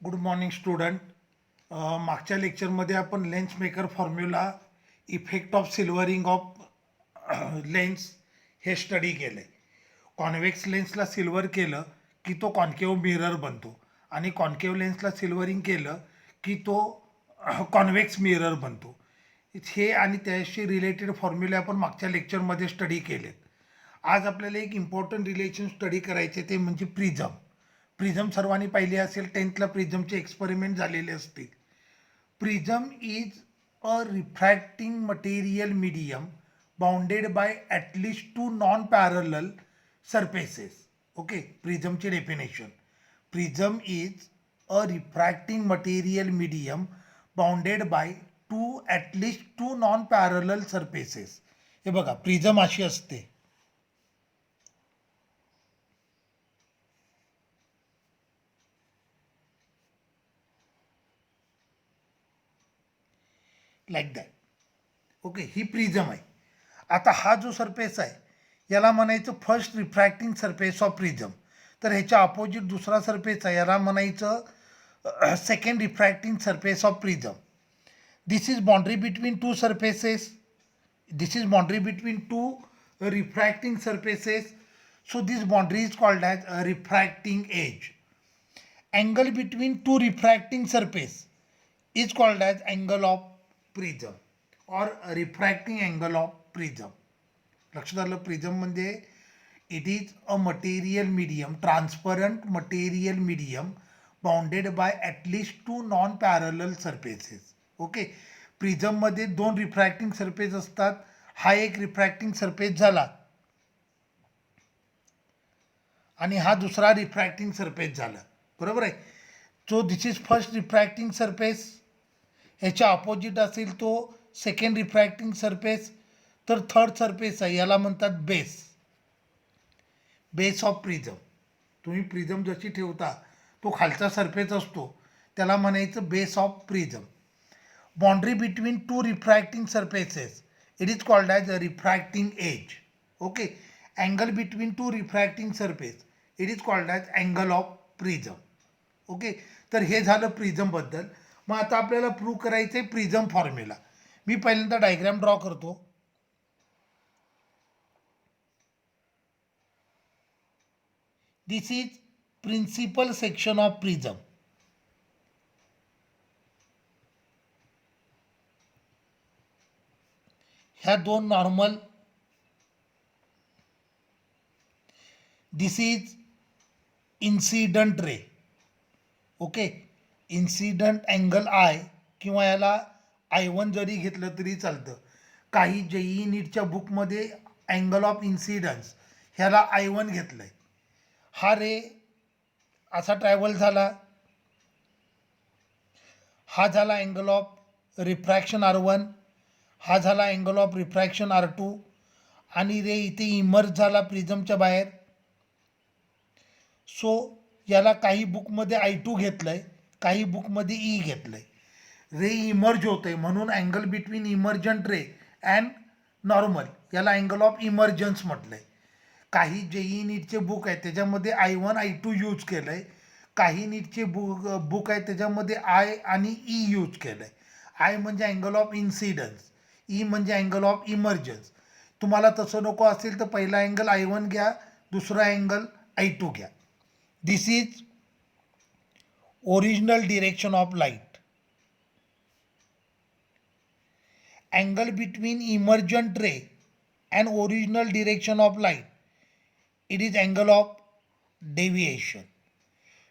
Good morning student. मागच्या लेक्चरमध्ये आपण lens maker formula, effect of silvering of lens हे स्टडी केलं आहे. कॉन्व्हेक्स लेन्सला सिल्वर केलं की तो कॉन्केव्ह मिरर बनतो आणि कॉन्केव्ह लेन्सला सिल्वरिंग केलं की तो कॉन्व्हेक्स मिरर बनतो. हे आणि त्याशी रिलेटेड फॉर्म्युले आपण मागच्या लेक्चरमध्ये स्टडी केलेत. आज आपल्याला एक इम्पॉर्टंट रिलेशन स्टडी करायचे ते म्हणजे प्रिझम. प्रिझम सर्वांनी पाहिले असेल, टेन्थला प्रिझमचे एक्सपेरिमेंट झालेले असतील. Prism is a refracting material medium bounded by at least two non parallel surfaces. Okay, प्रिझमची definition: prism is a refracting material medium bounded by at least two non parallel surfaces. हे बघा, prism अशी असते. Like that. ओके, ही prism आहे. आता हा जो सरफेस आहे याला म्हणायचं first refracting surface of prism. तर ह्याच्या अपोजिट दुसरा सरफेस आहे, याला म्हणायचं second refracting surface of prism. This is boundary between two surfaces. This is boundary between two refracting surfaces. So this boundary is called as a refracting edge. Angle between two refracting surface is called as angle of prism or refracting angle of prism. लक्षात आलं? Prism म्हणजे it is a material medium, transparent material medium bounded by at least two non parallel surfaces. Okay, प्रिझममध्ये दोन refracting surface असतात. हा एक refracting surface झाला आणि हा दुसरा रिफ्रॅक्टिंग सरफेस झाला, बरोबर आहे. So this is first refracting surface. ह्याच्या अपोजिट असेल तो सेकंड रिफ्रॅक्टिंग सरफेस. तर थर्ड सरफेस आहे, याला म्हणतात बेस. Base of prism. तुम्ही प्रिझम जशी ठेवता तो खालचा सरफेस असतो, त्याला म्हणायचं base of prism. Boundary between two refracting surfaces, it is called as a refracting edge. Okay, angle between two refracting surface, it is called as angle of prism. Okay, तर हे झालं प्रिझमबद्दल. मग आता आपल्याला प्रूव्ह करायचं आहे प्रिझम फॉर्म्युला. मी पहिल्यांदा diagram draw करतो. This is principal section of prism. ह्या दोन normal. This is incident ray. Okay, incident angle I किंवा याला I1 जरी घेतलं तरी चालतं. काही JEE नीटच्या बुकमध्ये अँगल ऑफ इन्सिडन्स ह्याला I1 घेतलं आहे. हा रे असा ट्रॅव्हल झाला, हा झाला अँगल ऑफ रिफ्रॅक्शन R1, हा झाला अँगल ऑफ रिफ्रॅक्शन R2 आणि रे इथे इमर्ज झाला प्रिझमच्या बाहेर. सो याला काही बुकमध्ये I2 घेतलं आहे, काही बुकमध्ये E घेतलं आहे. रे इमर्ज होतं आहे म्हणून angle between emergent ray and normal याला अँगल ऑफ इमर्जन्स म्हटलं आहे. काही JEE नीटचे बुक आहेत त्याच्यामध्ये I1 I2 यूज केलं आहे. काही नीटचे बुक आहेत त्याच्यामध्ये I आणि E यूज केलं आहे. आय म्हणजे अँगल ऑफ इन्सिडन्स, ई म्हणजे अँगल ऑफ इमर्जन्स. तुम्हाला तसं नको असेल तर पहिला अँगल I1 घ्या, दुसरा अँगल I2 घ्या. This is original direction of light. Angle between emergent ray and original direction of light, it is angle of deviation.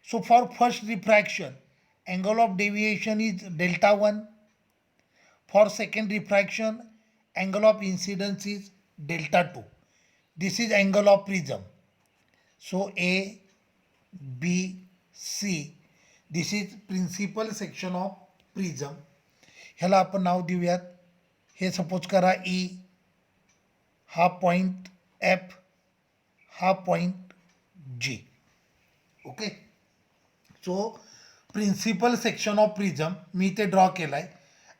So for first refraction, angle of deviation is delta 1. For second refraction, angle of incidence is delta 2. This is angle of prism. So A, B, C. This is principal section of prism. ह्याला आपण नाव देऊयात. हे suppose करा E, हा point F, हा point G. Okay, so principal section of prism मी ते draw केलं आहे.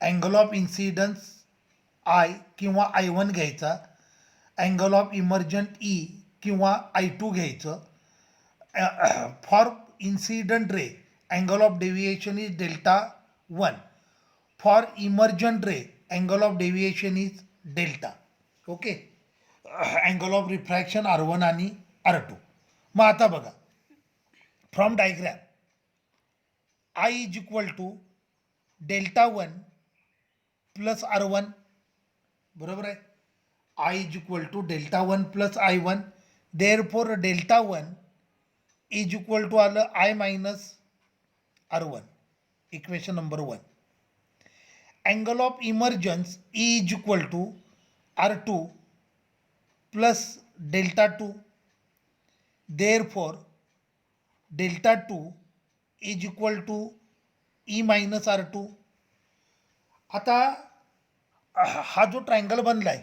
अँगल ऑफ इन्सिडन्स I किंवा I1 घ्यायचा, अँगल ऑफ इमर्जंट E किंवा I2 घ्यायचं. For incident ray angle of deviation is delta 1. For emergent ray, angle of deviation is delta. Okay. Angle of refraction R1 आणि R2. मग आता बघा, from diagram I is equal to delta 1 plus R1. बरोबर आहे. I is equal to delta 1 plus I1. Therefore delta 1 is equal to आलं I minus R1. Equation number 1. Angle of emergence E is equal to R2 plus delta 2. Therefore delta 2 is equal to E minus R2. आता हा जो triangle बनलाय,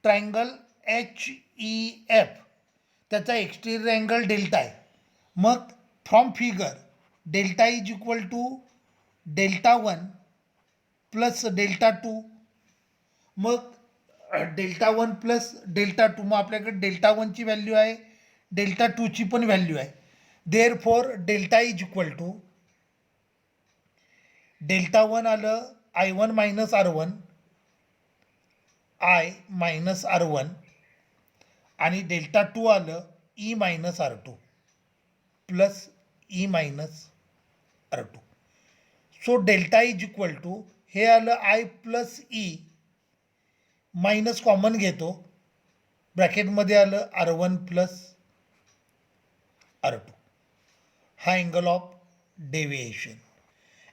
triangle HEF, त्याचा exterior angle delta आहे. मग from figure delta is equal to delta 1 plus delta 2. मग delta 1 plus delta 2, मग आपल्याकडे डेल्टा 1ची व्हॅल्यू आहे, डेल्टा 2ची पण व्हॅल्यू आहे. Therefore delta is equal to delta 1 आलं I1 minus R1, I minus R1, आणि डेल्टा 2 आलं E minus R2 plus E minus R2. So delta is equal to हे आलं I plus E minus common घेतो, ब्रॅकेटमध्ये आलं R1 plus R2. हा angle of deviation.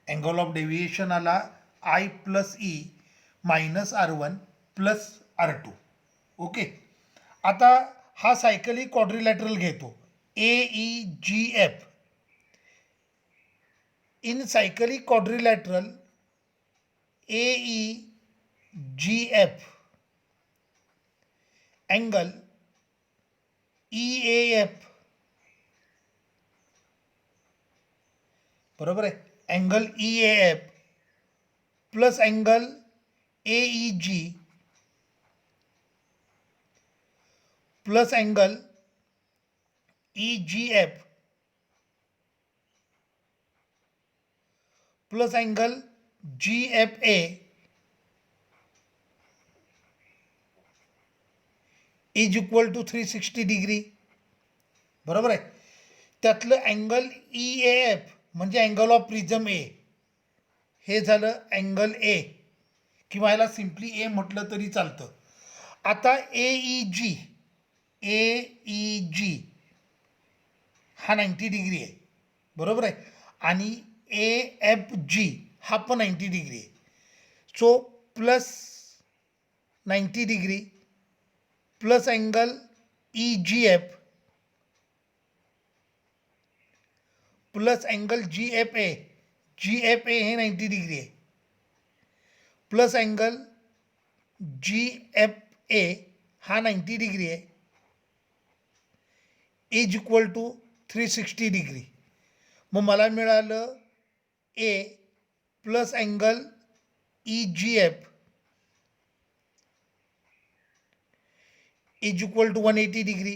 Angle of deviation आला I plus E minus R1 plus R2. Okay. आता हा cyclic quadrilateral घेतो AEGF. In cyclic quadrilateral AEGF angle EAF, बरोबर आहे, angle EAF plus angle AEG plus angle EGF plus angle GFA is equal to 360 degree. बरोबर आहे. त्यातलं angle EAF म्हणजे angle of prism A, हे झालं अँगल ए, किंवा याला सिम्पली ए म्हटलं तरी चालतं. आता AEG हा 90 डिग्री आहे, बरोबर आहे, आणि AFG हा पण 90 डिग्री आहे. So plus 90 degree plus angle EGF plus angle GFA हे 90 डिग्री आहे, प्लस अँगल GFA हा 90 डिग्री आहे, इज इक्वल टू 360 डिग्री. मग मला मिळालं A plus angle EGF is equal to 180 degree.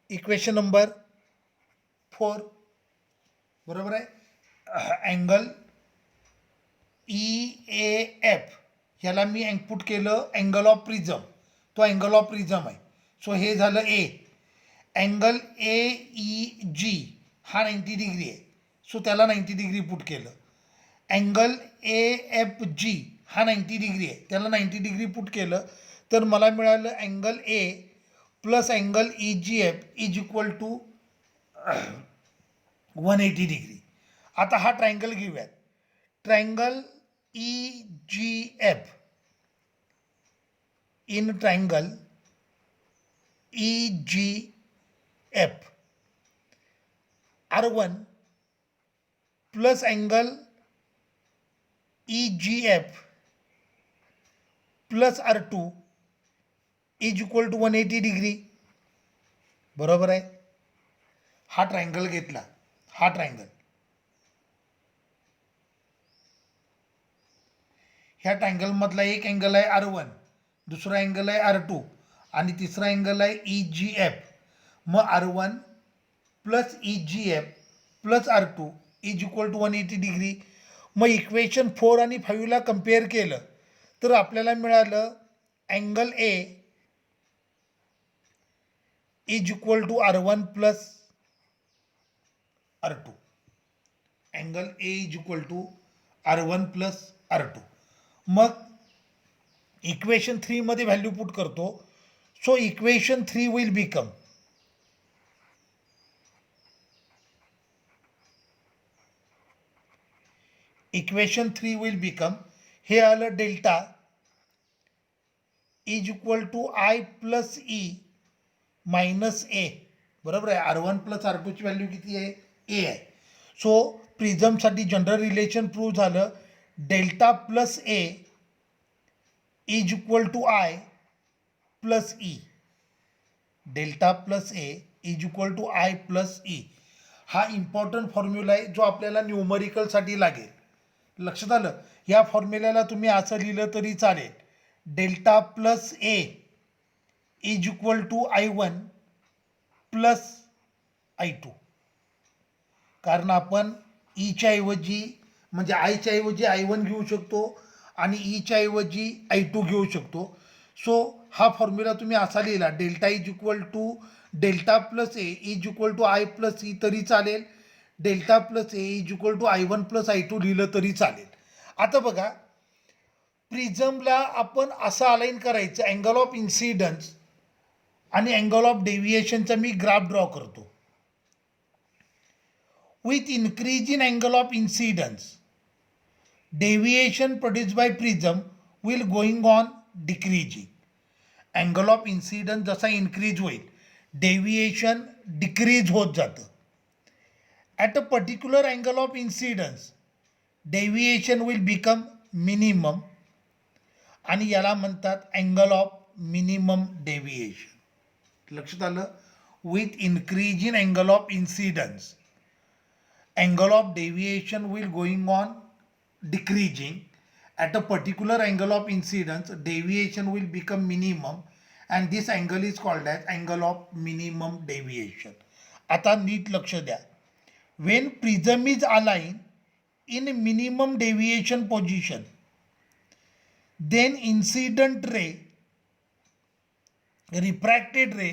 Equation number 4. बरोबर आहे. अँगल EAF ह्याला मी इनपुट केलं अँगल ऑफ प्रिझम, तो अँगल ऑफ प्रिझम आहे. सो हे झालं ए. अँगल AEG हा 90 डिग्री आहे, सो त्याला 90 डिग्री पुट केलं. अँगल AFG हा 90 डिग्री आहे, त्याला 90 डिग्री पुट केलं, तर मला मिळालं angle A plus angle EGF is equal to 180 degree. आता हा ट्रायंगल घेऊयात. Triangle EGF, in triangle EGF R1 plus angle EGF plus R2 is equal to 180 degree. बरोबर आहे. हा ट्रायंगल घेतला, हा ट्रायंगल, ह्या ट्रायंगलमधला एक अँगल आहे R1, दुसरा अँगल आहे R2, आणि तिसरा अँगल आहे EGF. मग R1 plus EGF plus R2 is equal to 180 degree. मग इक्वेशन 4 आणि 5ला कम्पेअर केलं तर आपल्याला मिळालं angle A is equal to R1 plus R2. Angle A is equal to R1 plus R2. मग इक्वेशन 3 मध्ये व्हॅल्यू पुट करतो. सो इक्वेशन 3 विल बिकम हे आलं delta is equal to I plus E minus A. बरोबर आहे. R1 plus R2ची value किती आहे? A आहे. सो प्रिझमसाठी जनरल रिलेशन प्रूव्ह झालं. Delta plus A is equal to I plus E. Delta plus A is equal to I plus E. हा important formula आहे जो आपल्याला न्यूमरिकलसाठी लागेल. लक्षात आलं? या फॉर्म्युल्याला तुम्ही असं लिहिलं तरी चालेल. Delta plus A is equal to I1 plus I2. कारण आपण ईच्या ऐवजी म्हणजे आयच्या ऐवजी I1 घेऊ शकतो आणि ईच्या ऐवजी I2 घेऊ शकतो. सो हा फॉर्म्युला तुम्ही असा लिहिला, delta is equal to delta plus A is equal to I plus E तरी चालेल. Delta plus A is equal to I1 plus I2 लिहिलं तरी चालेल. आता बघा, प्रिझमला आपण असं अलाइन करायचं, अँगल ऑफ इन्सिडन्स आणि अँगल ऑफ डेव्हिएशनचा मी ग्राफ ड्रॉ करतो. With increase in angle of incidence deviation produce by prism will going on decreasing. Angle of incidence जसा इन्क्रीज होईल डेव्हिएशन डिक्रीज होत जातं. At a particular angle of incidence deviation will become minimum आणि याला म्हणतात angle of minimum deviation. लक्षात आलं? With increase in angle of incidence angle of deviation will going on decreasing. At a particular angle of incidence deviation will become minimum and this angle is called as angle of minimum deviation. आता नीट लक्ष द्या. Wien prism is align in minimum deviation position, then incident ray, refracted ray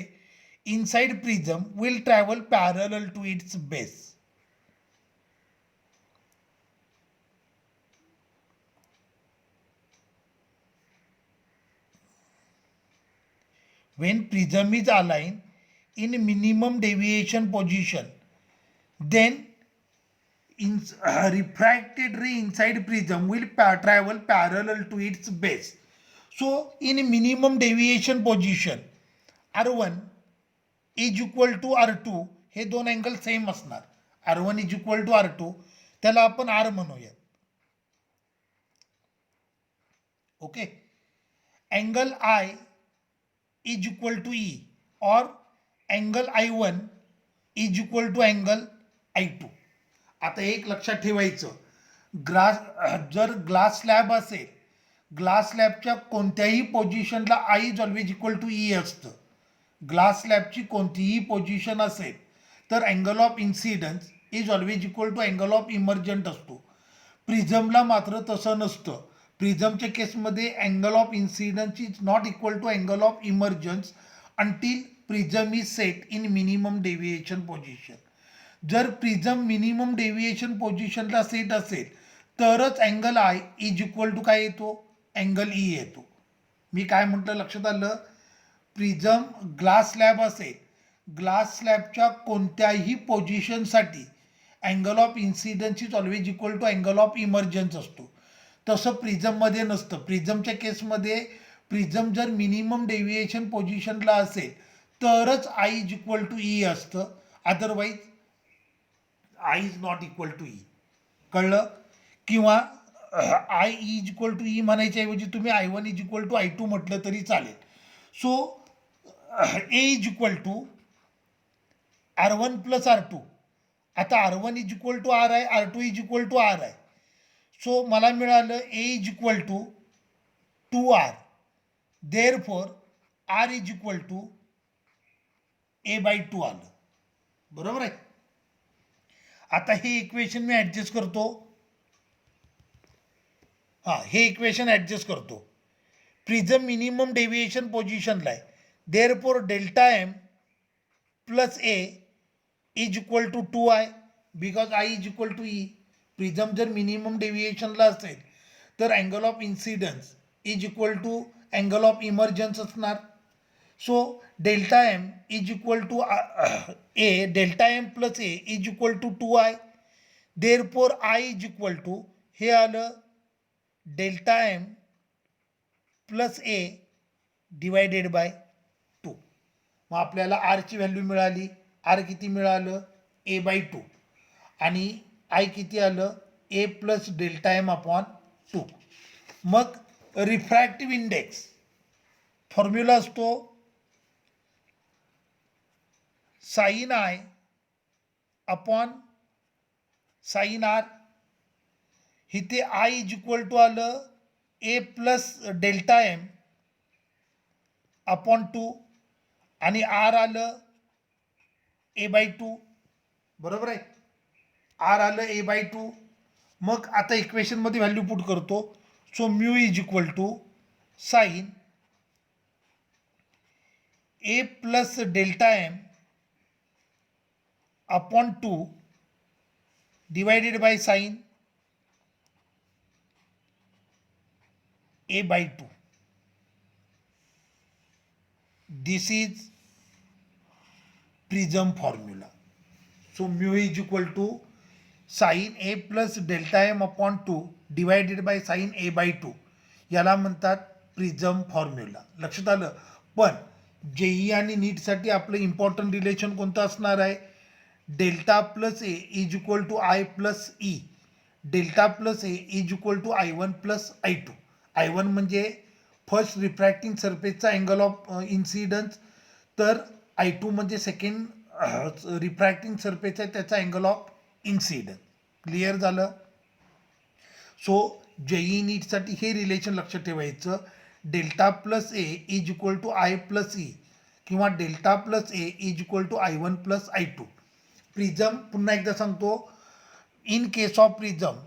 inside prism will travel parallel to its base. When prism is aligned in minimum deviation position, then refracted ray inside prism will travel parallel to its base. So in minimum deviation position R1 is equal to R2, हे दोन angle same असणार. R1 is equal to R2, त्याला आपण R म्हणूया. Okay. Angle I is equal to E or angle I1 is equal to angle I2. आता एक लक्षात ठेवायचं, जर ग्लास स्लॅब असेल, ग्लास स्लॅबच्या कोणत्याही पोझिशनला I is always equal to E असतं. ग्लास स्लॅबची कोणतीही पोझिशन असेल तर angle of incidence is always equal to angle of emergent असतो. प्रिझमला मात्र तसं नसतं. प्रिझमच्या केसमध्ये angle of incidence is not equal to angle of emergence until prism is set in minimum deviation position. जर प्रिझम मिनिमम डेव्हिएशन पोझिशनला set असेल तरच angle I is equal to काय येतो? अँगल E येतो. मी काय म्हटलं लक्षात आलं? प्रिझम ग्लास स्लॅब असेल, ग्लास स्लॅबच्या कोणत्याही पोझिशनसाठी angle of incidence is always equal to angle of emergence असतो. तसं प्रिझममध्ये नसतं. प्रिझमच्या केसमध्ये प्रिझम जर मिनिमम डेव्हिएशन पोझिशनला असेल तरच I is equal to E असतं. Otherwise I is not equal to E. कळलं? किंवा I is equal to E म्हणायच्या ऐवजी तुम्ही I1 is equal to I2 म्हटलं तरी चालेल. So A is equal to R1 plus R2. आता R1 is equal to R आहे, R2 is equal to R आहे. सो मला मिळालं A is equal to 2R. Therefore R is equal to A by 2 आलं. बरोबर आहे. आता हे इक्वेशन मी ॲडजस्ट करतो. हां, हे इक्वेशन ॲडजस्ट करतो. प्रिझम मिनिमम डेविएशन पोझिशनला आहे. Therefore delta M plus A is equal to 2i because I is equal to E. Prism जर मिनिमम डेविएशनला असेल तर angle of incidence is equal to angle of emergence असणार. So delta M is equal to A, delta M plus A is equal to 2i. Therefore I is equal to हे आलं delta M plus A divided by 2. मग आपल्याला आरची value मिळाली. R किती मिळालं? A by 2. आणि आय किती आलं? A plus delta M upon 2. मग रिफ्रॅक्टिव्ह इंडेक्स फॉर्म्युला असतो sine I upon sine R. इथे आय इज इक्वल टू आलं A plus delta M upon 2 आणि आर आलं ए बाय 2. बरोबर आहे. आर आलं ए बाय 2. मग आता इक्वेशनमध्ये व्हॅल्यू पुट करतो. So mu is equal to sine A plus delta M upon 2 divided by sine A by 2. This is prism formula. So mu is equal to sine A plus delta M upon 2 divided by sine A by 2. याला म्हणतात prism formula. लक्षात आलं. पण JEE आणि नीटसाठी आपलं important relation कोणतं असणार आहे? Delta plus A is equal to I plus E. Delta plus A is equal to I1 plus I2. I1 म्हणजे फर्स्ट रिफ्रॅक्टिंग सरफेसचा अँगल ऑफ इन्सिडन्स, तर I2 म्हणजे सेकंड रिफ्रॅक्टिंग सरफेस आहे त्याचा अँगल ऑफ इन्सिडन्स. क्लिअर झालं. So JEE नीटसाठी हे relation लक्षात ठेवायचं. Delta plus A is equal to I plus E किंवा delta plus A is equal to I1 plus I2. Prism पुन्हा एकदा सांगतो. In case of prism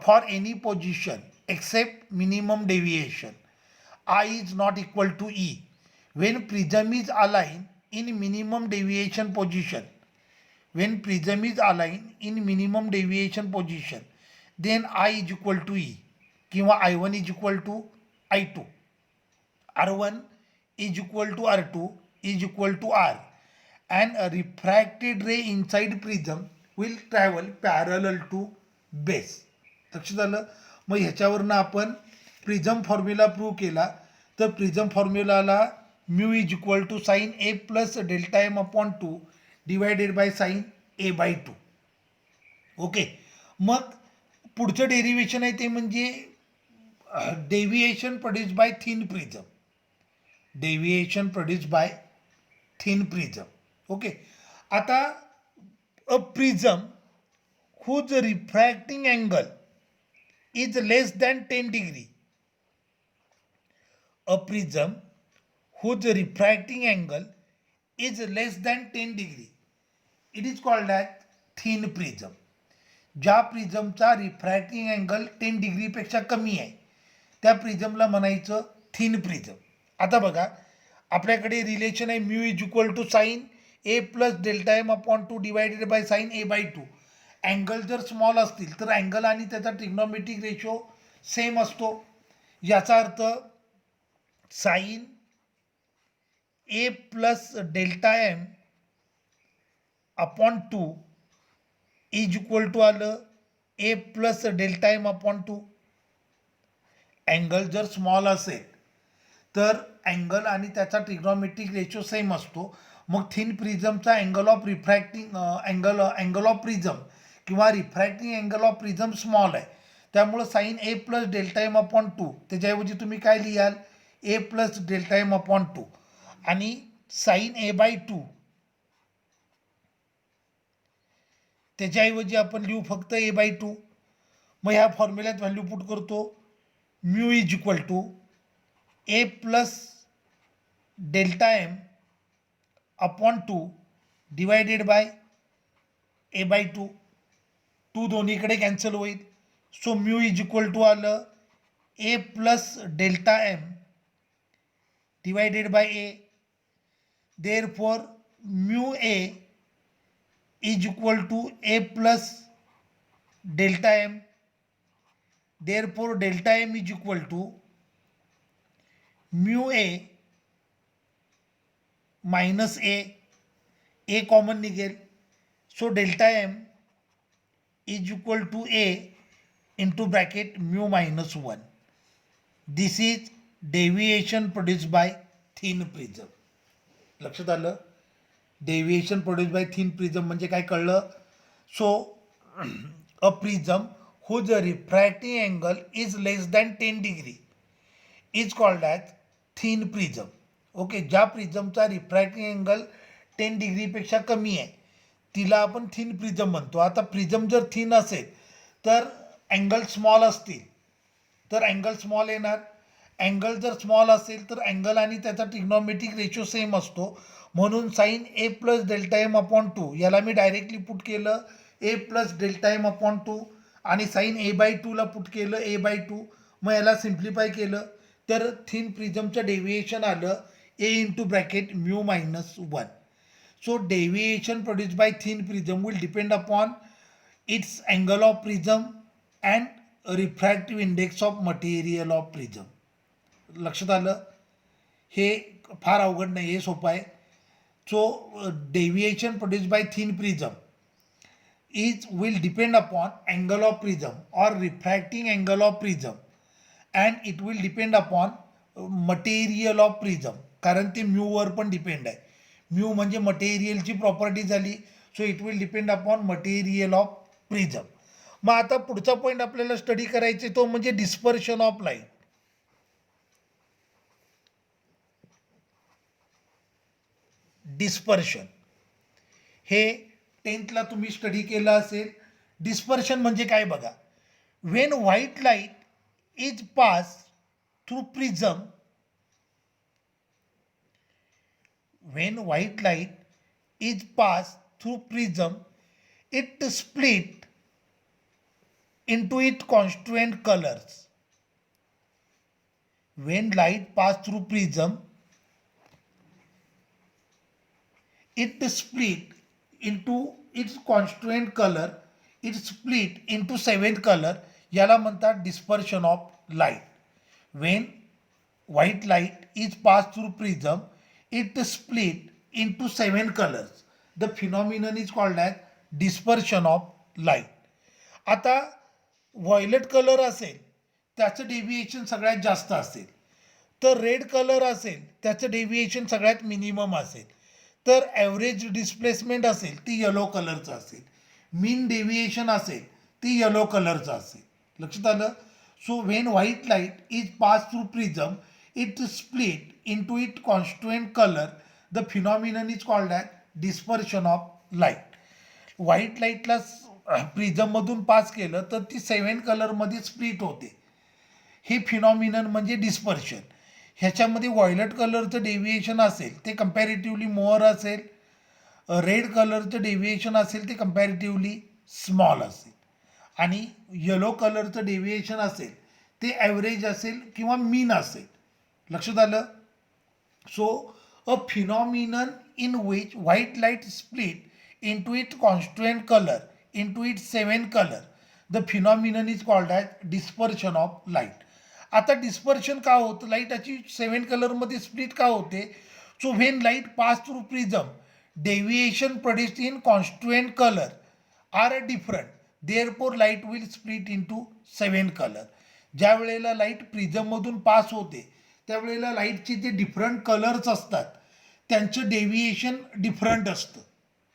for any position except minimum deviation I is not equal to E. When prism is aligned in minimum deviation position, when prism is aligned in minimum deviation position, then I is equal to E किंवा I1 is equal to I2. R1 is equal to R2 is equal to R, and a refracted ray inside prism will travel parallel to base. लक्षात आलं. मग ह्याच्यावरनं आपण prism formula prove केला. तर prism फॉर्म्युलाला mu is equal to sine A plus delta M upon 2 divided by sine A by 2. Okay. मग पुढचं derivation आहे ते म्हणजे deviation produce by thin prism. Deviation produce by thin prism. Okay. आता a prism whose refracting angle is less than 10 degree. A prism whose refracting angle is less than 10 degree. It is called as thin prism. ज्या प्रिझमचा refracting angle 10 डिग्रीपेक्षा कमी आहे त्या प्रिझमला म्हणायचं thin prism. आता बघा आपल्याकडे relation आहे mu is equal to sine A plus delta M upon 2 divided by sine A by 2. Angle जर स्मॉल असतील तर अँगल आणि त्याचा ट्रिग्नोमेट्रिक रेशो सेम असतो. याचा अर्थ sine A plus delta M upon 2 is equal to आलं A plus delta M upon 2. Angle जर स्मॉल असेल तर अँगल आणि त्याचा ट्रिग्नोमेट्रिक रेशो सेम असतो. मग थिन प्रिझमचा angle of refracting angle of prism किंवा refracting angle of prism small आहे. त्यामुळं sine A plus delta M upon 2 त्याच्याऐवजी तुम्ही काय लिहाल? A plus delta M upon 2 आणि साईन ए बाय 2 त्याच्याऐवजी आपण लिहू फक्त ए बाय 2. मग ह्या फॉर्म्युल्यात व्हॅल्यू पुट करतो. Mu is equal to A plus delta M upon 2 divided by A by two दोन्हीकडे कॅन्सल होईल. So mu is equal to आलं A plus delta M divided by A. Therefore mu A is equal to A plus delta M. Therefore delta M is equal to mu A minus A common निघेल. So delta M is equal to A into bracket mu minus 1. This is deviation produce by thin prism. लक्षात आलं? Deviation produce by thin prism म्हणजे काय कळलं? So a prism whose refracting angle is less than 10 degree is called as thin prism. Okay, ज्या प्रिझमचा refracting angle 10 डिग्रीपेक्षा कमी आहे तिला आपण थिन प्रिझम म्हणतो. आता प्रिझम जर थिन असेल तर अँगल स्मॉल असतील तर अँगल स्मॉल येणार. अँगल जर स्मॉल असेल तर अँगल आणि त्याचा ट्रिग्नॉमेट्रिक रेशो सेम असतो. म्हणून sine A plus delta M upon 2 याला मी डायरेक्टली पुट केलं A plus delta M upon 2 आणि साईन ए बाय 2ला पुट केलं ए बाय 2. मग याला सिम्प्लिफाय केलं तर थिन प्रिझमचं डेव्हिएशन आलं A into bracket mu minus 1. So deviation produce by thin prism will depend upon its angle of prism and refractive index of material of prism. लक्षात आलं? हे फार अवघड नाही, हे सोपं आहे. So deviation produce by thin prism will depend upon angle of prism or refracting angle of prism and it will depend upon material of prism. कारण ते म्यूवर पण डिपेंड आहे. म्यू म्हणजे मटेरियलची प्रॉपर्टी झाली. So it will depend upon material of prism. मग आता पुढचा पॉईंट आपल्याला स्टडी करायचे तो म्हणजे डिस्पर्शन ऑफ लाईट. डिस्पर्शन हे 10thला तुम्ही स्टडी केलं असेल. डिस्पर्शन म्हणजे काय बघा. Wien white light is pass through prism, when white light is passed through prism, it split into its constituent colors. When light pass through prism, it split into its constituent color. It split into 7 color. याला म्हणतात dispersion of light. When white light is passed through prism, it split into 7 colors. The phenomenon is called as dispersion of light. आता violet colour असेल त्याचं deviation सगळ्यात जास्त असेल, तर red colour असेल त्याचं डेव्हिएशन सगळ्यात मिनिमम असेल, तर ॲव्हरेज डिस्प्लेसमेंट असेल ती येलो कलरचं असेल, मीन डेव्हिएशन असेल ती येलो कलरचं असेल. लक्षात आलं? So when white light is pass through prism, it split into its constituent color. The phenomenon is called as dispersion of light. White लाईटला प्रिझममधून पास केलं तर ती 7 कलरमध्ये स्प्लिट होते. हे फिनॉमिनन म्हणजे डिस्पर्शन. ह्याच्यामध्ये व्हायलेट कलरचं डेव्हिएशन असेल ते कम्पॅरेटिव्हली मोअर असेल, रेड कलरचं डेव्हिएशन असेल ते कम्पॅरेटिव्हली स्मॉल असेल, आणि येलो कलरचं डेव्हिएशन असेल ते ॲव्हरेज असेल किंवा मीन असेल. लक्षात आलं? So a phenomenon in which white light split into its constituent color into its 7 color, the phenomenon is called as dispersion of light. आता डिस्पर्शन का होतं? लाईटाची 7 कलरमध्ये स्प्लिट का होते? So when light pass through prism, deviation produced in constituent colour are different, therefore light will split into 7 colour. ज्या वेळेला light प्रिझममधून pass होते त्यावेळेला लाईटचे जे डिफरंट कलर्स असतात त्यांचं डेव्हिएशन डिफरंट असतं.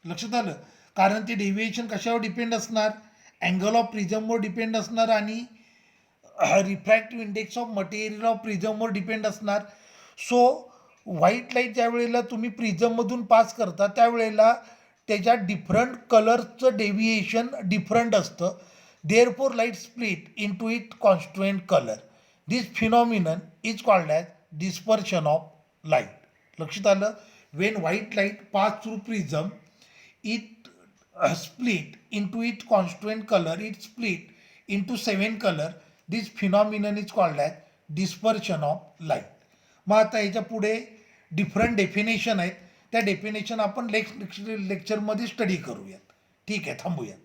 लक्षात आलं? कारण ते डेव्हिएशन कशावर डिपेंड असणार? अँगल ऑफ प्रिझमवर डिपेंड असणार आणि refractive index of material of प्रिझमवर डिपेंड असणार. सो व्हाईट लाईट ज्या वेळेला तुम्ही प्रिझममधून पास करता त्यावेळेला त्याच्या डिफरंट कलरचं डेव्हिएशन डिफरंट असतं. Therefore light split into it constituent colour. This phenomenon is called as dispersion of light. लक्षात आलं? Wien white light pass through prism, it split into its constituent color, it split into 7 color. This phenomenon is called as dispersion of light. मग आता याच्या पुढे different definition आहेत, त्या definition आपण next लेक्चरमध्ये स्टडी करूयात. ठीक आहे, थांबूयात.